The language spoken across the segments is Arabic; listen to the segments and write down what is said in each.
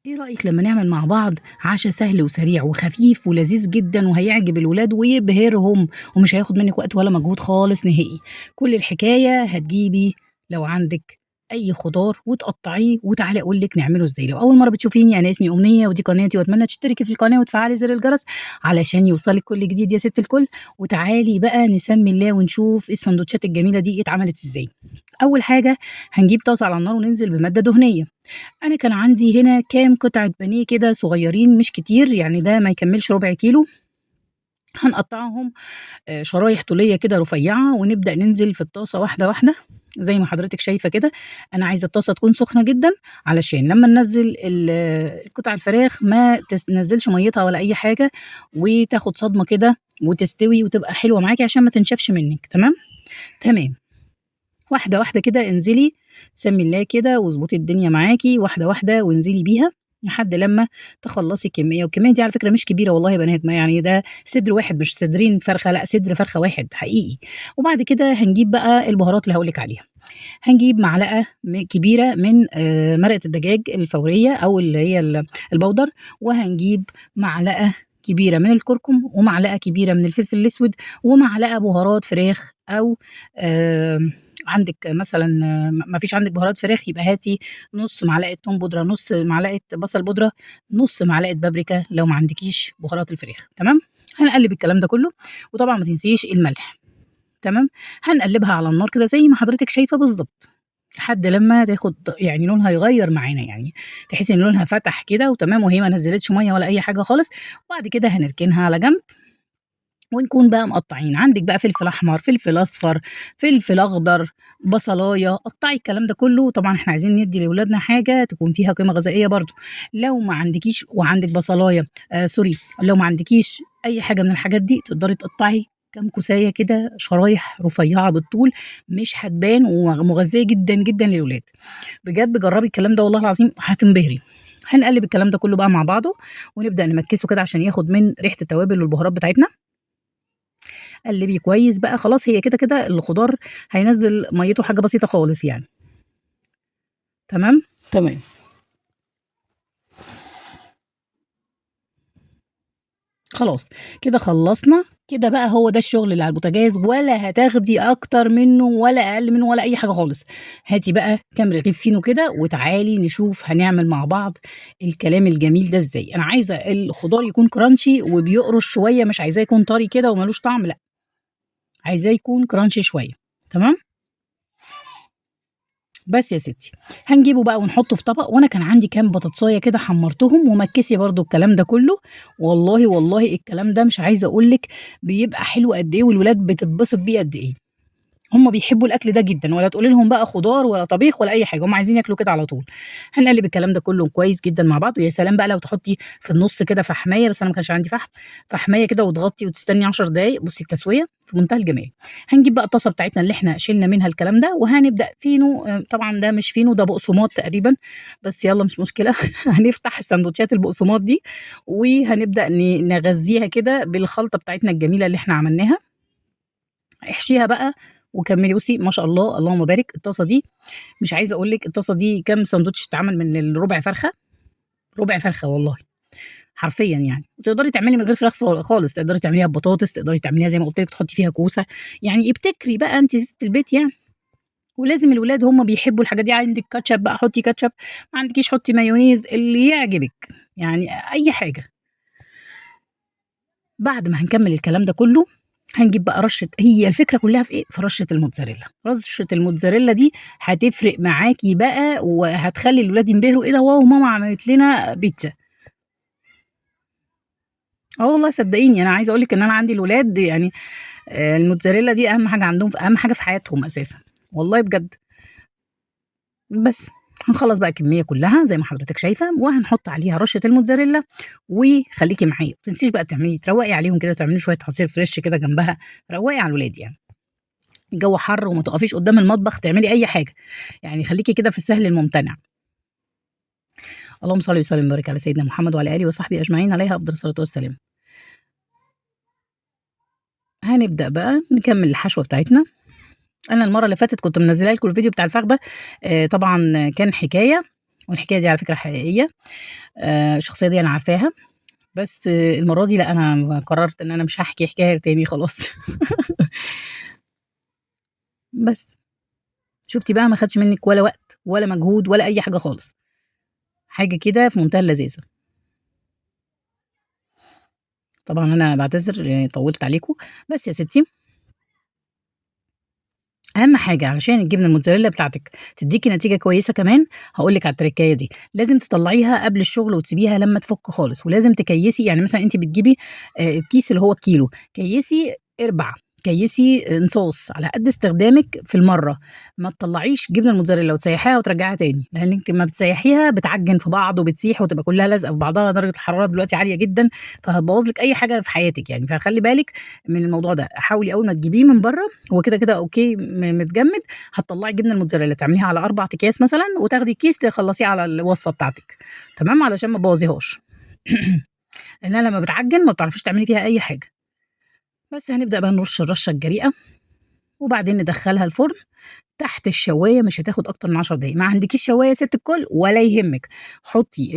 ايه رأيك لما نعمل مع بعض عشاء سهل وسريع وخفيف ولذيذ جدا وهيعجب الولاد ويبهرهم ومش هياخد منك وقت ولا مجهود خالص نهائي. كل الحكاية هتجيبي لو عندك اي خضار وتقطعيه وتعالي اقول لك نعمله ازاي. لو اول مره بتشوفيني انا اسمي امنيه ودي قناتي واتمنى تشتركي في القناه وتفعلي زر الجرس علشان يوصلك كل جديد يا ست الكل. وتعالي بقى نسمي الله ونشوف السندوتشات الجميله دي اتعملت ازاي. اول حاجه هنجيب طاسه على النار وننزل بماده دهنيه. انا كان عندي هنا كام قطعه بانيه كده صغيرين مش كتير، يعني ده ما يكملش ربع كيلو. هنقطعهم شرايح طوليه كده رفيعه ونبدا ننزل في الطاسه واحده واحده زي ما حضرتك شايفه كده. انا عايزه الطاسه تكون سخنه جدا علشان لما ننزل قطع الفراخ ما تنزلش ميتها ولا اي حاجه وتاخد صدمه كده وتستوي وتبقى حلوه معاكي عشان ما تنشفش منك. تمام تمام. واحدة واحدة كده انزلي، سمي الله كده واظبطي الدنيا معاكي واحدة واحدة وانزلي بيها لحد لما تخلصي كمية. والكمية دي على فكرة مش كبيرة والله يا بنات، ما يعني ده صدر واحد مش صدرين فرخة، لا صدر فرخة واحد حقيقي. وبعد كده هنجيب بقى البهارات اللي هقولك عليها. هنجيب معلقة كبيرة من مرقة الدجاج الفورية أو اللي هي البودر، وهنجيب معلقة كبيرة من الكركم ومعلقة كبيرة من الفلفل الأسود ومعلقة بهارات فراخ أو آه عندك مثلا ما فيش عندك بهارات فراخ يبقى هاتي نص معلقة توم بودرة، نص معلقة بصل بودرة، نص معلقة بابريكا لو ما عندكيش بهارات الفراخ. تمام. هنقلب الكلام ده كله وطبعا ما تنسيش الملح. تمام. هنقلبها على النار كده زي ما حضرتك شايفة بالظبط لحد لما تاخد يعني لونها يغير معانا، يعني تحسي ان لونها فتح كده وتمام وهي ما نزلتش ميه ولا اي حاجه خالص. وبعد كده هنركنها على جنب ونكون بقى مقطعين. عندك بقى فلفل احمر، فلفل اصفر، فلفل اخضر، بصلايه، قطعي الكلام ده كله. طبعا احنا عايزين ندي لاولادنا حاجه تكون فيها قيمه غذائيه برضو. لو ما عندكيش وعندك بصلايه سوري، لو ما عندكيش اي حاجه من الحاجات دي تقدري تقطعي كام كوسايه كده شرايح رفيعه بالطول، مش هتبان ومغذيه جدا جدا للولاد. بجد جربي الكلام ده والله العظيم هتنبهري. هنقلب الكلام ده كله بقى مع بعضه ونبدا نمكسه كده عشان ياخد من ريحه التوابل والبهارات بتاعتنا. قلبي كويس بقى، خلاص هي كده كده الخضار هينزل ميته حاجه بسيطه خالص يعني. تمام تمام. خلاص كده خلصنا كده بقى. هو ده الشغل اللي على البوتاجاز، ولا هتاخدي اكتر منه ولا اقل منه ولا اي حاجه خالص. هاتي بقى كام رغيف فينو كده وتعالي نشوف هنعمل مع بعض الكلام الجميل ده ازاي. انا عايزه الخضار يكون كرانشي وبيقرش شويه، مش عايزاه يكون طري كده وملوش طعم، لا عايزاه يكون كرانشي شويه. تمام. بس يا ستي هنجيبه بقى ونحطه في طبق. وانا كان عندي كام بطاطسايه كده حمرتهم ومكسي برضو الكلام ده كله. والله والله الكلام ده مش عايزه اقول لك بيبقى حلو قد ايه والولاد بتتبسط بيه قد ايه. هم بيحبوا الاكل ده جدا، ولا تقولي لهم بقى خضار ولا طبيخ ولا اي حاجه، هم عايزين ياكلوا كده على طول. هنقلب الكلام ده كله كويس جدا مع بعض. ويا سلام بقى لو تحطي في النص كده فحمايه، بس انا ما كانش عندي فحم. فحمايه كده وتغطي وتستني 10 دقائق، بصي التسويه في منتهى الجمال. هنجيب بقى الطاسه بتاعتنا اللي احنا شلنا منها الكلام ده وهنبدا فينو. طبعا ده مش فينو، ده بقسماط تقريبا، بس يلا مش مشكله. هنفتح السندوتشات البقسماط دي وهنبدا نغذيها كده بالخلطه بتاعتنا الجميله اللي احنا عملناها. احشيها بقى وكملي. بصي ما شاء الله اللهم بارك الطاسه دي، مش عايزه اقول لك الطاسه دي كام ساندوتش اتعمل من الربع فرخه. ربع فرخه والله حرفيا يعني. وتقدري تعملي من غير فراخ خالص، تقدري تعمليها ببطاطس، تقدري تعمليها زي ما قلت لك تحطي فيها كوسه. يعني ابتكري بقى انت ست البيت يعني. ولازم الولاد هم بيحبوا الحاجات دي. عندك كاتشب بقى حطي كاتشب، ما عندكيش حطي مايونيز اللي يعجبك، يعني اي حاجه. بعد ما هنكمل الكلام ده كله هنجيب بقى رشة. هي الفكرة كلها في ايه؟ في رشة الموتزاريلا. رشة الموتزاريلا دي هتفرق معاكي بقى وهتخلي الولاد ينبهروا ايه ده، واو ماما عملت لنا بيتزا. اه والله صدقيني انا عايزه اقول لك ان انا عندي الولاد يعني الموتزاريلا دي اهم حاجه عندهم، اهم حاجه في حياتهم اساسا والله بجد. بس هنخلص بقى الكميه كلها زي ما حضرتك شايفه وهنحط عليها رشه الموتزاريلا. وخليكي معايا ما تنسيش بقى تعملي تروقي عليهم كده، تعملي شويه عصير فريش كده جنبها، روقي على الولاد يعني. الجو حر وما تقفيش قدام المطبخ تعملي اي حاجه، يعني خليكي كده في السهل الممتنع. اللهم صل وسلم وبارك على سيدنا محمد وعلى اله وصحبه اجمعين عليها افضل الصلاه والسلام. هنبدا بقى نكمل الحشوه بتاعتنا. انا المره اللي فاتت كنت منزله لكم الفيديو بتاع الفخده طبعا كان حكايه. والحكاية دي على فكرة حقيقية، الشخصية دي أنا عارفاها، بس المرّة دي لأ، أنا قررت إن أنا مش هاحكي حكاية تاني خلاص. بس، شُفتِ بقى ما خدش منِّك ولا وقت ولا مجهود ولا أي حاجة خالص، حاجة كده في منتهى اللذاذة. طبعًا أنا باعتذر طوّلت عليكم، بس يا ستي أهم حاجة علشان الجبنة الموتزاريلا بتاعتِك تدّيكِ نتيجة كويسة كمان، هاقول لِك على التركاية دي، لازم تطلّعيها قبل الشغل وتسيبيها لمّا تفُك خالص، ولازم تكيّسي يعني مثلًا أنتِ بتجيبي الكيس اللي هو الكيلو، كيّسي إرباع، كيّسي انصاص على قد استخدامِك في المَرّة، ما تطلّعيش جبنة الموتزاريلا وتسيّحيها وترجّعيها تاني، لإن أنتِ أمّا بتسيّحيها بتعجّن في بعض وبتسيح وتبقى كلّها لازقة في بعضها، درجة الحرارة دلوقتي عالية جدًا، فهتبوّظ لِك أي حاجة في حياتِك يعني، فخلّي بالِك من الموضوع ده، حاولي أول ما تجيبيه من برّه هو كده أوكي متجمد، هتطلّعي الجبنة الموتزاريلا تعمليها على 4 أكياس مثلًا، وتاخدي كيس تخلّصيه على الوصفة بتاعتِك، تمام، علشان ما تبوظيهاش. لإنها لمّا بتعجن ما بتعرفيش تعملي فيها أي حاجة. بس هنبدأ بقى نرش الرشة الجريئة، وبعدين ندخّلها الفرن تحت الشواية مش هتاخد أكتر من 10 دقايق، ما عندكيش شواية يا ست الكل ولا يهمِّك، حطّي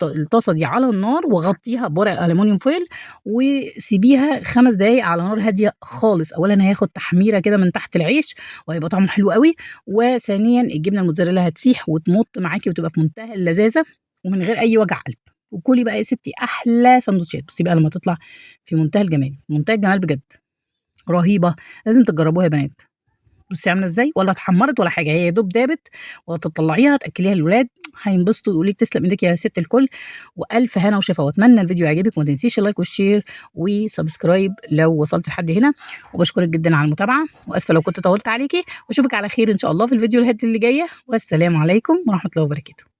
الطاسة دي على النار وغطّيها بورق ألمونيوم فويل وسيبيها 5 دقايق على نار هادية خالص، أولًا هياخد تحميرة كده من تحت العيش وهيبقى طعمه حلو أوي، وثانيًا الجبنة الموتزاريلا هتسيح وتمُط معاكِ وتبقى في منتهى اللذاذة ومن غير أي وجع قلب، وكُلي بقى يا ستي أحلى ساندوتشات، بُصّي بقى لمّا تطلع في منتهى الجمال، منتهى الجمال بجد، رهيبة، لازم تجرّبوها يا بنات. بُصّي عاملة إزاي، ولا اتحمّرت ولا حاجة، هي يا دوب دابت وهتطلّعيها تأكّليها للولاد، هينبسطوا ويقولوا لِك تسلم إيديكِ يا ست الكل، وألف هنا وشفا، وأتمنى الفيديو يعجبِك وما تنسيش اللايك والشير وسبسكرايب لو وصلتِ لحد هنا، وباشكرِك جدًا على المتابعة، وآسفة لو كنت طوّلت عليكِ، واشوفِك على خير إن شاء الله في الفيديوهات اللي جاية، والسلام عليكم ورحمة الله وبركاته.